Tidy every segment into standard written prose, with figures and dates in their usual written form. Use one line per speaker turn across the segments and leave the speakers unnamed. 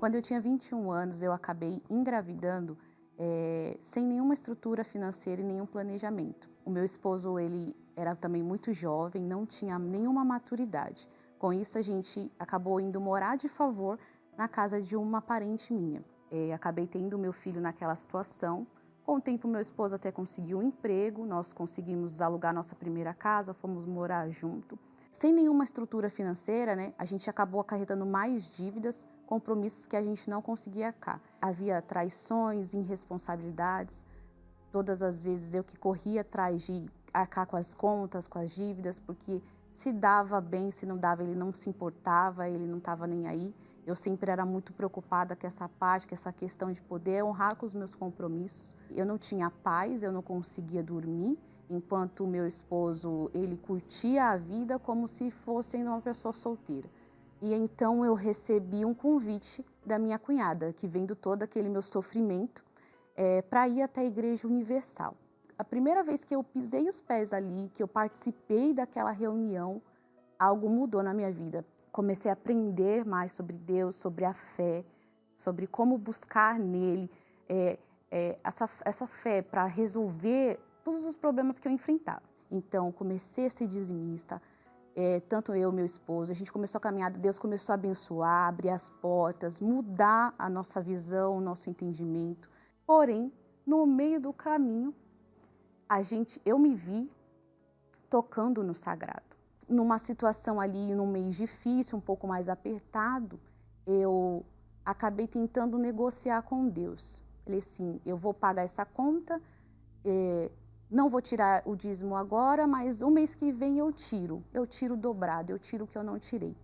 Quando eu tinha 21 anos, eu acabei engravidando sem nenhuma estrutura financeira e nenhum planejamento. O meu esposo, ele era também muito jovem, não tinha nenhuma maturidade. Com isso, a gente acabou indo morar de favor na casa de uma parente minha. Acabei tendo meu filho naquela situação. Com o tempo, meu esposo até conseguiu um emprego, nós conseguimos alugar nossa primeira casa, fomos morar junto. Sem nenhuma estrutura financeira, né, a gente acabou acarretando mais dívidas, compromissos que a gente não conseguia arcar. Havia traições, irresponsabilidades. Todas as vezes eu que corria atrás de arcar com as contas, com as dívidas, porque se dava bem, se não dava, ele não se importava, ele não estava nem aí. Eu sempre era muito preocupada com essa parte, com essa questão de poder honrar com os meus compromissos. Eu não tinha paz, eu não conseguia dormir, enquanto o meu esposo, ele curtia a vida como se fosse uma pessoa solteira. E então eu recebi um convite da minha cunhada, que vendo todo aquele meu sofrimento, para ir até a Igreja Universal. A primeira vez que eu pisei os pés ali, que eu participei daquela reunião, algo mudou na minha vida. Comecei a aprender mais sobre Deus, sobre a fé, sobre como buscar nele essa fé para resolver todos os problemas que eu enfrentava. Então, comecei a ser dizimista, tanto eu e meu esposo, a gente começou a caminhada, Deus começou a abençoar, abrir as portas, mudar a nossa visão, o nosso entendimento. Porém, no meio do caminho, eu me vi tocando no sagrado. Numa situação ali, num mês difícil, um pouco mais apertado, eu acabei tentando negociar com Deus. Falei assim, eu vou pagar essa conta, não vou tirar o dízimo agora, mas o mês que vem eu tiro dobrado, eu tiro o que eu não tirei.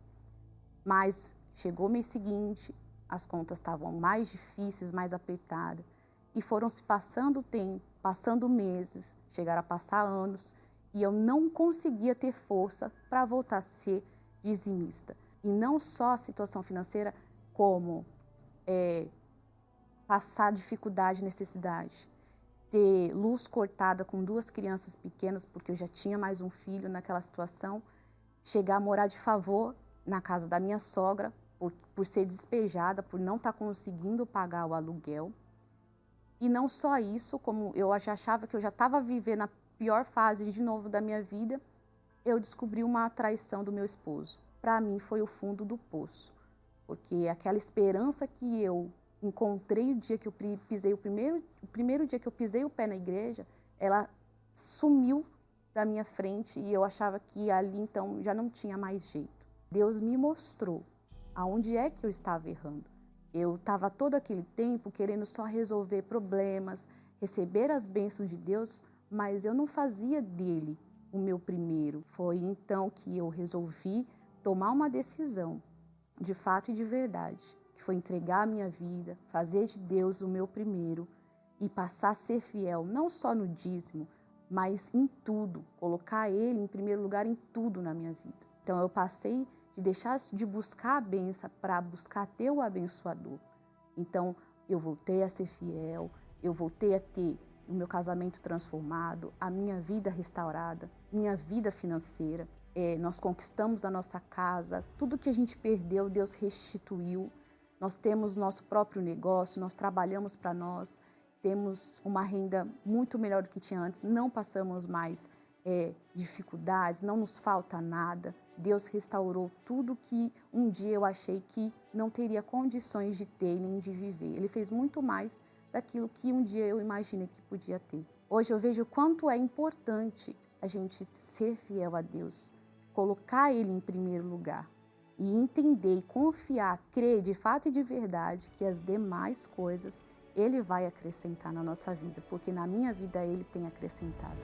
Mas chegou o mês seguinte, as contas estavam mais difíceis, mais apertadas, e foram se passando o tempo, passando meses, chegaram a passar anos, e eu não conseguia ter força para voltar a ser dizimista. E não só a situação financeira, como passar dificuldade, necessidade, ter luz cortada com 2 crianças pequenas, porque eu já tinha mais um filho naquela situação, chegar a morar de favor na casa da minha sogra, por ser despejada, por não estar conseguindo pagar o aluguel. E não só isso, como eu já achava que eu já estava vivendo a pior fase de novo da minha vida, eu descobri uma traição do meu esposo. Para mim foi o fundo do poço, porque aquela esperança que eu encontrei o dia que eu pisei o primeiro dia que eu pisei o pé na igreja, ela sumiu da minha frente e eu achava que ali então já não tinha mais jeito. Deus me mostrou aonde é que eu estava errando. Eu estava todo aquele tempo querendo só resolver problemas, receber as bênçãos de Deus, mas eu não fazia dele o meu primeiro. Foi então que eu resolvi tomar uma decisão, de fato e de verdade, que foi entregar a minha vida, fazer de Deus o meu primeiro e passar a ser fiel, não só no dízimo, mas em tudo, colocar ele em primeiro lugar em tudo na minha vida. Então eu passei de deixar de buscar a bênção para buscar ter o abençoador. Então eu voltei a ser fiel, eu voltei a ter o meu casamento transformado, a minha vida restaurada, minha vida financeira. Nós conquistamos a nossa casa, tudo que a gente perdeu, Deus restituiu. Nós temos nosso próprio negócio, nós trabalhamos para nós, temos uma renda muito melhor do que tinha antes, não passamos mais dificuldades, não nos falta nada. Deus restaurou tudo que um dia eu achei que não teria condições de ter nem de viver. Ele fez muito mais daquilo que um dia eu imaginei que podia ter. Hoje eu vejo o quanto é importante a gente ser fiel a Deus, colocar Ele em primeiro lugar e entender e confiar, crer de fato e de verdade que as demais coisas Ele vai acrescentar na nossa vida, porque na minha vida Ele tem acrescentado.